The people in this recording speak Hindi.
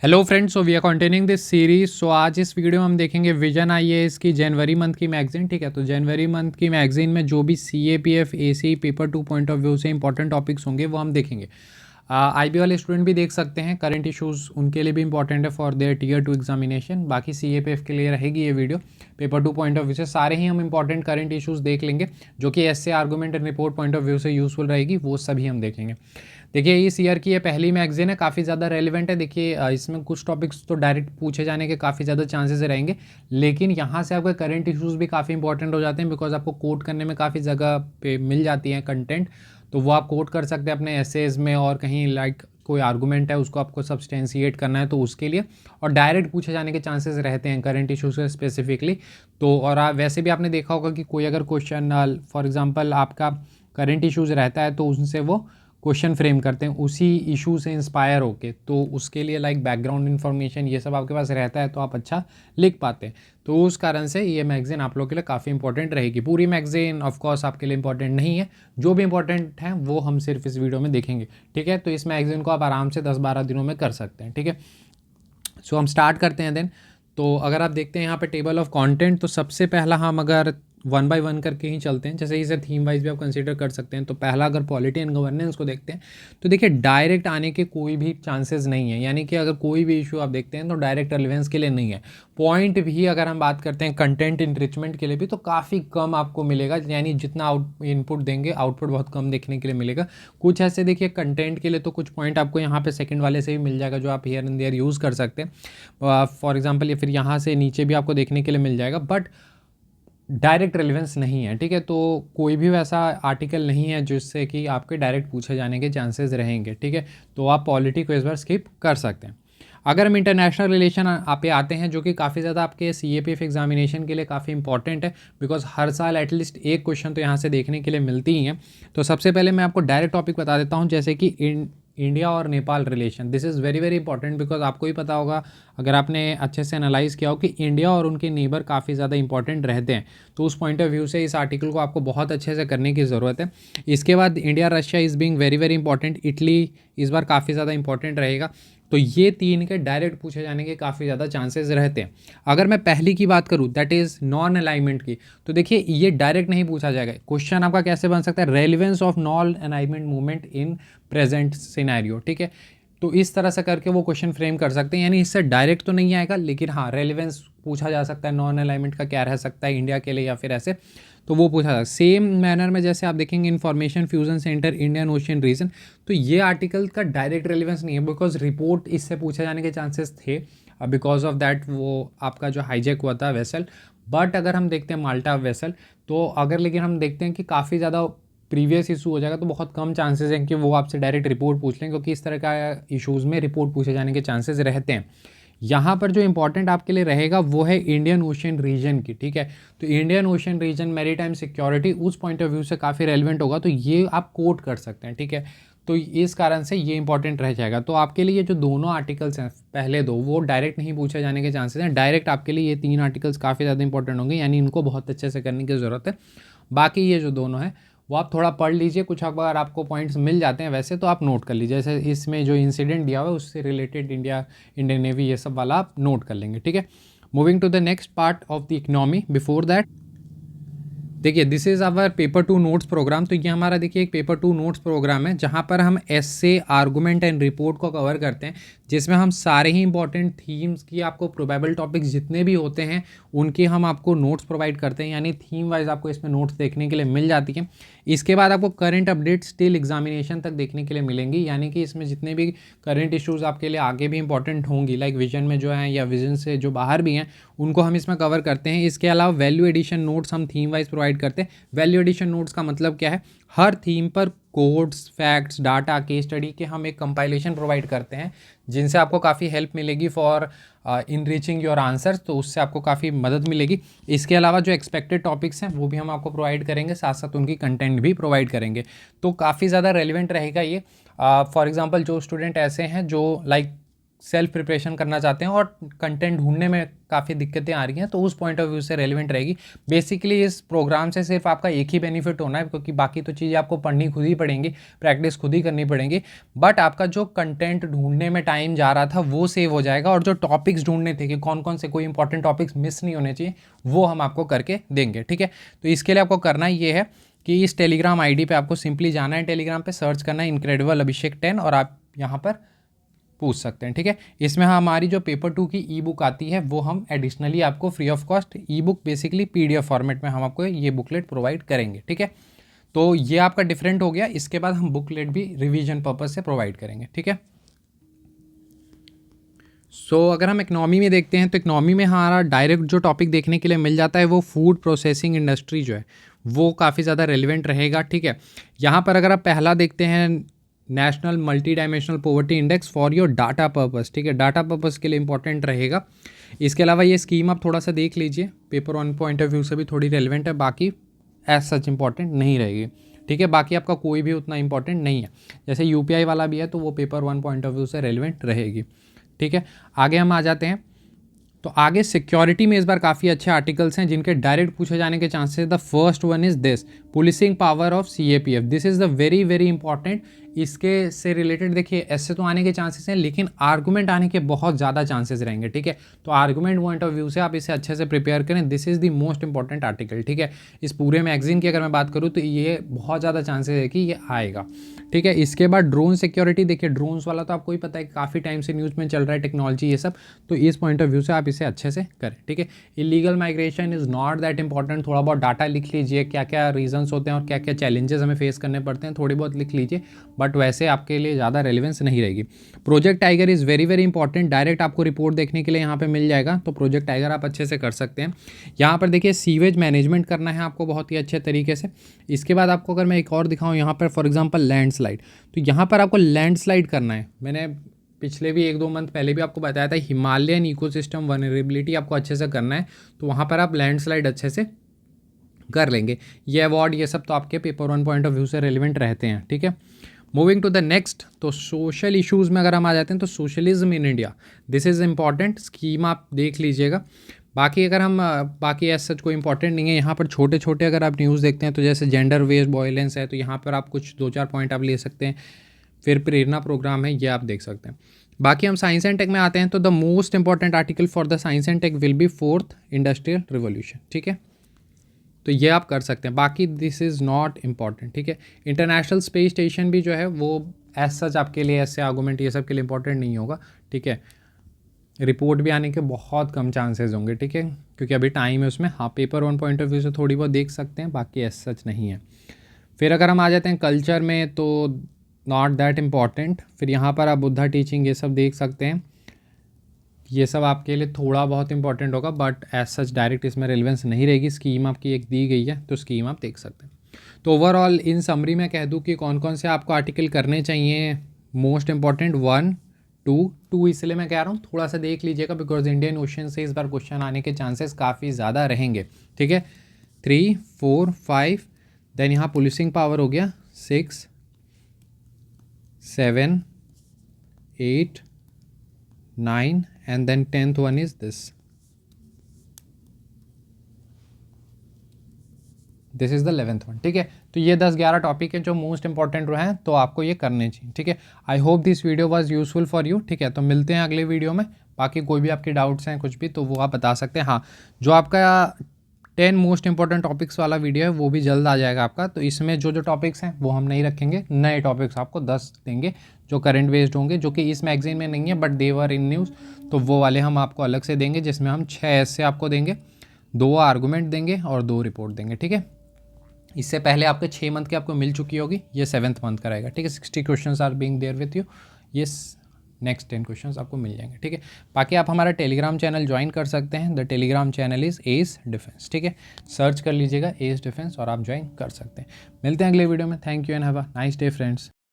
Hello friends, so we are continuing this series. सो आज इस वीडियो में हम देखेंगे विजन आईएएस की जनवरी मंथ की मैगजीन। ठीक है, तो जनवरी मंथ की मैगजीन में जो भी CAPF AC paper 2 point of view से इंपॉर्टेंट टॉपिक्स होंगे वो हम देखेंगे। आईबी वाले स्टूडेंट भी देख सकते हैं, करंट इश्यूज़ उनके लिए भी इंपॉर्टेंट है फॉर देयर टीयर 2 एग्जामिनेशन। बाकी सीएपीएफ के लिए रहेगी ये video paper 2 point of view से। सारे ही हम इंपॉर्टेंट करंट इश्यूज़ देख लेंगे जो कि essay argument and report point of view से यूजफुल रहेगी, वो सभी हम देखेंगे। देखिए, इस ईयर की ये पहली मैगजीन है, काफ़ी ज़्यादा रेलिवेंट है। देखिए, इसमें कुछ टॉपिक्स तो डायरेक्ट पूछे जाने के काफ़ी ज़्यादा चांसेस रहेंगे, लेकिन यहाँ से आपके करंट इश्यूज़ भी काफ़ी इंपॉर्टेंट हो जाते हैं, बिकॉज आपको कोट करने में काफ़ी जगह पे मिल जाती है कंटेंट, तो वो आप कोट कर सकते हैं अपने एसेज में, और कहीं लाइक कोई आर्गूमेंट है उसको आपको सब्सटेंशिएट करना है तो उसके लिए, और डायरेक्ट पूछे जाने के चांसेस रहते हैं करंट इशूज़ से स्पेसिफिकली। तो और वैसे भी आपने देखा होगा कि कोई अगर क्वेश्चन फॉर एग्जांपल आपका करंट इश्यूज़ रहता है तो उनसे वो क्वेश्चन फ्रेम करते हैं उसी इशू से इंस्पायर होके, तो उसके लिए लाइक बैकग्राउंड इन्फॉर्मेशन ये सब आपके पास रहता है तो आप अच्छा लिख पाते हैं। तो उस कारण से ये मैगज़ीन आप लोगों के लिए काफ़ी इंपॉर्टेंट रहेगी। पूरी मैगज़ीन ऑफ कोर्स आपके लिए इंपॉर्टेंट नहीं है, जो भी इंपॉर्टेंट है वो हम सिर्फ इस वीडियो में देखेंगे। ठीक है, तो इस मैगज़ीन को आप आराम से 10-12 दिनों में कर सकते हैं। ठीक है, सो हम स्टार्ट करते हैं देन। तो अगर आप देखते हैं यहाँ पे टेबल ऑफ कंटेंट, तो सबसे पहला हम अगर वन बाय वन करके ही चलते हैं, जैसे इसे थीम वाइज भी आप कंसीडर कर सकते हैं। तो पहला अगर पॉलिटी एंड गवर्नेंस को देखते हैं तो देखिए डायरेक्ट आने के कोई भी चांसेस नहीं है, यानी कि अगर कोई भी इशू आप देखते हैं तो डायरेक्ट रेलेवेंस के लिए नहीं है। पॉइंट भी अगर हम बात करते हैं कंटेंट इनरिचमेंट के लिए भी, तो काफ़ी कम आपको मिलेगा, यानी जितना इनपुट देंगे आउटपुट बहुत कम देखने के लिए मिलेगा। कुछ ऐसे देखिए कंटेंट के लिए तो कुछ पॉइंट आपको यहाँ पे सेकंड वाले से भी मिल जाएगा जो आप हियर एंड देयर यूज़ कर सकते हैं फॉर एग्जांपल, या फिर यहाँ से नीचे भी आपको देखने के लिए मिल जाएगा, बट डायरेक्ट रेलेवेंस नहीं है। ठीक है, तो कोई भी वैसा आर्टिकल नहीं है जिससे कि आपके डायरेक्ट पूछे जाने के चांसेस रहेंगे। ठीक है, तो आप पॉलिटी को इस बार स्किप कर सकते हैं। अगर हम इंटरनेशनल रिलेशन आप पे आते हैं, जो कि काफ़ी ज़्यादा आपके सीएपीएफ एग्जामिनेशन के लिए काफ़ी इंपॉर्टेंट है, बिकॉज हर साल एटलीस्ट एक क्वेश्चन तो यहाँ से देखने के लिए मिलती ही हैं। तो सबसे पहले मैं आपको डायरेक्ट टॉपिक बता देता हूँ, जैसे कि इंडिया और Nepal relation. This is very very important, because आपको ही पता होगा, अगर आपने अच्छे से एनालाइज किया हो, कि इंडिया और उनके नेबर काफ़ी ज़्यादा इंपॉर्टेंट रहते हैं। तो उस पॉइंट ऑफ व्यू से इस आर्टिकल को आपको बहुत अच्छे से करने की ज़रूरत है। इसके बाद India Russia is being very very important. Italy इस बार काफ़ी ज़्यादा इंपॉर्टेंट रहेगा। तो ये तीन के डायरेक्ट पूछे जाने के काफ़ी ज़्यादा चांसेस रहते हैं। अगर मैं पहली की बात करूँ, दैट इज़ नॉन अलाइनमेंट की, तो देखिए ये डायरेक्ट नहीं पूछा जाएगा। क्वेश्चन आपका कैसे बन सकता है, relevance of non alignment movement in present scenario. ठीक है, तो इस तरह से करके वो क्वेश्चन फ्रेम कर सकते हैं, यानी इससे डायरेक्ट तो नहीं आएगा, लेकिन हाँ रेलिवेंस पूछा जा सकता है, नॉन अलाइनमेंट का क्या रह सकता है इंडिया के लिए या फिर ऐसे, तो वो पूछा जाए। सेम मैनर में जैसे आप देखेंगे information fusion centre Indian Ocean region, तो ये आर्टिकल का डायरेक्ट रेलिवेंस नहीं है, बिकॉज रिपोर्ट इससे पूछे जाने के चांसेस थे, बिकॉज ऑफ दैट वो आपका जो हाईजैक हुआ था वेसल। बट अगर हम देखते हैं माल्टा वेसल, तो अगर लेकिन हम देखते हैं कि काफ़ी ज़्यादा प्रीवियस इशू हो जाएगा, तो बहुत कम चांसेस हैं कि वो आपसे डायरेक्ट रिपोर्ट पूछ लें, क्योंकि इस तरह का इशूज़ में रिपोर्ट पूछे जाने के चांसेस रहते हैं। यहाँ पर जो इंपॉर्टेंट आपके लिए रहेगा वो है इंडियन ओशियन रीजन की। ठीक है, तो Indian Ocean region maritime security उस पॉइंट ऑफ व्यू से काफ़ी रेलिवेंट होगा, तो ये आप कोट कर सकते हैं। ठीक है, तो इस कारण से ये इंपॉर्टेंट रह जाएगा। तो आपके लिए जो दोनों आर्टिकल्स हैं पहले दो, वो डायरेक्ट नहीं पूछे जाने के चांसेस हैं। डायरेक्ट आपके लिए ये तीन आर्टिकल्स काफ़ी ज़्यादा इंपॉर्टेंट होंगे, यानी इनको बहुत अच्छे से करने की ज़रूरत है। बाकी ये जो दोनों हैं वो आप थोड़ा पढ़ लीजिए, कुछ अगर आपको पॉइंट्स मिल जाते हैं वैसे तो आप नोट कर लीजिए, जैसे इसमें जो इंसिडेंट दिया हुआ है उससे रिलेटेड इंडियन नेवी ये सब वाला आप नोट कर लेंगे। ठीक है, moving to the next part of the economy. Before that देखिए, this is our paper 2 notes programme. तो ये हमारा देखिए एक पेपर 2 नोट्स प्रोग्राम है, जहाँ पर हम एसे आर्गूमेंट एंड रिपोर्ट को कवर करते हैं, जिसमें हम सारे ही इंपॉर्टेंट थीम्स की आपको प्रोबेबल टॉपिक्स जितने भी होते हैं उनके हम आपको नोट्स प्रोवाइड करते हैं, यानी थीम वाइज आपको इसमें नोट्स देखने के लिए मिल जाती हैं। इसके बाद आपको करंट अपडेट्स टिल एग्जामिनेशन तक देखने के लिए मिलेंगी, यानी कि इसमें जितने भी करंट इश्यूज़ आपके लिए आगे भी इंपॉर्टेंट होंगी, लाइक विजन में जो हैं या विजन से जो बाहर भी हैं, उनको हम इसमें कवर करते हैं। इसके अलावा वैल्यू एडिशन नोट्स हम थीम वाइज प्रोवाइड करते हैं। वैल्यू एडिशन नोट्स का मतलब क्या है, हर थीम पर codes, facts, data, case study के हम एक कंपाइलेशन प्रोवाइड करते हैं, जिनसे आपको काफ़ी हेल्प मिलेगी फॉर इनरिचिंग योर आंसर्स, तो उससे आपको काफ़ी मदद मिलेगी। इसके अलावा जो एक्सपेक्टेड टॉपिक्स हैं वो भी हम आपको प्रोवाइड करेंगे, साथ साथ उनकी कंटेंट भी प्रोवाइड करेंगे। तो काफ़ी ज़्यादा रेलिवेंट रहेगा ये। फॉर एग्जांपल जो स्टूडेंट ऐसे हैं जो लाइक सेल्फ प्रिपरेशन करना चाहते हैं और कंटेंट ढूंढने में काफ़ी दिक्कतें आ रही हैं, तो उस पॉइंट ऑफ व्यू से रेलिवेंट रहेगी। बेसिकली इस प्रोग्राम से सिर्फ आपका एक ही बेनिफिट होना है, क्योंकि बाकी तो चीज़ें आपको पढ़नी खुद ही पड़ेंगी, प्रैक्टिस खुद ही करनी पड़ेंगी, बट आपका जो कंटेंट ढूंढने में टाइम जा रहा था वो सेव हो जाएगा, और जो टॉपिक्स ढूंढने थे कि कौन कौन से कोई इंपॉर्टेंट टॉपिक्स मिस नहीं होने चाहिए, वो हम आपको करके देंगे। ठीक है, तो इसके लिए आपको करना ये है कि इस टेलीग्राम आईडी पे आपको सिंपली जाना है, टेलीग्राम पे सर्च करना है इनक्रेडिबल अभिषेक 10 और आप यहाँ पर पूछ सकते हैं। ठीक है, इसमें हमारी जो पेपर 2 की ई बुक आती है वो हम एडिशनली आपको free of cost E book basically PDF format में हम आपको ये बुकलेट प्रोवाइड करेंगे। ठीक है, तो ये आपका डिफरेंट हो गया। इसके बाद हम बुकलेट भी रिवीजन पर्पज से प्रोवाइड करेंगे। ठीक है, सो अगर हम इकनॉमी में देखते हैं तो इकनॉमी में हमारा डायरेक्ट जो टॉपिक देखने के लिए मिल जाता है वो फूड प्रोसेसिंग इंडस्ट्री जो है वो काफ़ी ज़्यादा रेलिवेंट रहेगा। ठीक है, यहाँ पर अगर आप पहला देखते हैं national multi dimensional poverty index for your data purpose. ठीक है, डाटा पर्पस के लिए इंपॉर्टेंट रहेगा। इसके अलावा ये स्कीम आप थोड़ा सा देख लीजिए, पेपर 1 पॉइंट ऑफ व्यू से भी थोड़ी रेलिवेंट है, बाकी एज सच इंपॉर्टेंट नहीं रहेगी। ठीक है, बाकी आपका कोई भी उतना इंपॉर्टेंट नहीं है। जैसे UPI वाला भी है तो वो पेपर 1 पॉइंट ऑफ व्यू से रेलिवेंट रहेगी। ठीक है, आगे हम आ जाते हैं। तो आगे सिक्योरिटी में इस बार काफ़ी अच्छे आर्टिकल्स हैं जिनके डायरेक्ट पूछे जाने के chances. The first one is this, policing power of CAPF। This is the very very important. इसके से रिलेटेड देखिए ऐसे तो आने के चांसेस हैं, लेकिन आर्गूमेंट आने के बहुत ज़्यादा चांसेस रहेंगे। ठीक है, तो आर्गूमेंट पॉइंट ऑफ व्यू से आप इसे अच्छे से प्रिपेयर करें। This is the most important article. ठीक है, इस पूरे मैगजीन की अगर मैं बात करूँ तो ये बहुत ज़्यादा चांसेस है कि ये आएगा। ठीक है, इसके बाद ड्रोन सिक्योरिटी। देखिए ड्रोन्स वाला तो आपको ही पता है, काफ़ी टाइम से न्यूज़ में चल रहा है, टेक्नोलॉजी ये सब, तो इस पॉइंट ऑफ व्यू से आप इसे अच्छे से करें। ठीक है, illegal migration is not that important. थोड़ा बहुत डाटा लिख लीजिए, क्या क्या रीजंस होते हैं और क्या क्या चैलेंजेस हमें फेस करने पड़ते हैं, थोड़ी बहुत लिख लीजिए, बट वैसे आपके लिए ज़्यादा रेलिवेंस नहीं रहेगी। Project tiger is very very important. Direct आपको रिपोर्ट देखने के लिए यहाँ पे मिल जाएगा, तो प्रोजेक्ट टाइगर आप अच्छे से कर सकते हैं। यहाँ पर देखिए सीवेज मैनेजमेंट करना है आपको बहुत ही अच्छे तरीके से। इसके बाद आपको अगर मैं एक और दिखाऊँ यहाँ पर फॉर एग्जाम्पल लैंडस्लाइड, तो यहाँ पर आपको लैंडस्लाइड करना है। मैंने पिछले भी 1-2 मंथ पहले भी आपको बताया था, हिमालयन इकोसिस्टम वनरेबिलिटी आपको अच्छे से करना है, तो वहाँ पर आप लैंडस्लाइड अच्छे से कर लेंगे। ये अवार्ड ये सब तो आपके पेपर 1 पॉइंट ऑफ व्यू से रेलिवेंट रहते हैं। ठीक है, मूविंग टू द नेक्स्ट, तो सोशल इश्यूज़ में अगर हम आ जाते हैं तो socialism in India, this is important. Scheme आप देख लीजिएगा। बाकी अगर हम बाकी एज सच कोई इंपॉर्टेंट नहीं है। यहाँ पर छोटे छोटे अगर आप न्यूज़ देखते हैं तो जैसे जेंडर बेस्ड वायलेंस है, तो यहाँ पर आप कुछ 2-4 पॉइंट आप ले सकते हैं। फिर प्रेरणा प्रोग्राम है, ये आप देख सकते हैं। बाकी हम साइंस एंड टेक में आते हैं, तो the most important article for the science and tech will be 4th industrial revolution. ठीक है, तो ये आप कर सकते हैं, बाकी दिस इज़ नॉट इम्पॉर्टेंट। ठीक है, इंटरनेशनल स्पेस स्टेशन भी जो है वो एज सच आपके लिए ऐसे आर्गूमेंट ये सब के लिए इंपॉर्टेंट नहीं होगा। ठीक है, रिपोर्ट भी आने के बहुत कम चांसेस होंगे। ठीक है, क्योंकि अभी टाइम है उसमें। हाँ, पेपर 1 पॉइंट ऑफ व्यू से थोड़ी बहुत देख सकते हैं, बाकी एज सच नहीं है। फिर अगर हम आ जाते हैं कल्चर में, तो नॉट दैट इम्पॉर्टेंट। फिर यहाँ पर आप बुद्धा टीचिंग ये सब देख सकते हैं, ये सब आपके लिए थोड़ा बहुत इंपॉर्टेंट होगा, बट एज सच डायरेक्ट इसमें रेलिवेंस नहीं रहेगी। स्कीम आपकी एक दी गई है, तो स्कीम आप देख सकते हैं। तो ओवरऑल इन समरी में कह दूँ कि कौन कौन से आपको आर्टिकल करने चाहिए। मोस्ट इंपॉर्टेंट 1, 2 इसलिए मैं कह रहा हूँ थोड़ा सा देख लीजिएगा, बिकॉज इंडियन ओशन से इस बार क्वेश्चन आने के चांसेस काफ़ी ज़्यादा रहेंगे। ठीक है, 3, 4, 5, देन यहाँ पुलिसिंग पावर हो गया 6, 7, 8, 9 and then 10th one is this is the 11th one। ठीक है, तो ये 10-11 टॉपिक हैं जो मोस्ट इंपॉर्टेंट हैं, तो आपको ये करने चाहिए। ठीक है, I hope this video was useful for you. ठीक है, तो मिलते हैं अगले वीडियो में। बाकी कोई भी आपके डाउट्स हैं कुछ भी तो वो आप बता सकते हैं। हाँ, जो आपका 10 मोस्ट इंपॉर्टेंट टॉपिक्स वाला वीडियो है वो भी जल्द आ जाएगा आपका, तो इसमें जो जो टॉपिक्स हैं वो हम नहीं रखेंगे, नए टॉपिक्स आपको 10 देंगे जो करंट बेस्ड होंगे, जो कि इस मैगजीन में नहीं है बट देवर इन न्यूज़, तो वो वाले हम आपको अलग से देंगे, जिसमें हम 6 ऐसे आपको देंगे, 2 आर्गूमेंट देंगे और 2 रिपोर्ट देंगे। ठीक है, इससे पहले आपके 6 मंथ की आपको मिल चुकी होगी, ये 7th मंथ का रहेगा। ठीक है, 60 question are being there with you, ये नेक्स्ट 10 क्वेश्चंस आपको मिल जाएंगे। ठीक है, बाकी आप हमारा टेलीग्राम चैनल ज्वाइन कर सकते हैं। The Telegram channel is S defence. ठीक है, सर्च कर लीजिएगा एस डिफेंस और आप ज्वाइन कर सकते हैं। मिलते हैं अगले वीडियो में। Thank you and have a nice day friends.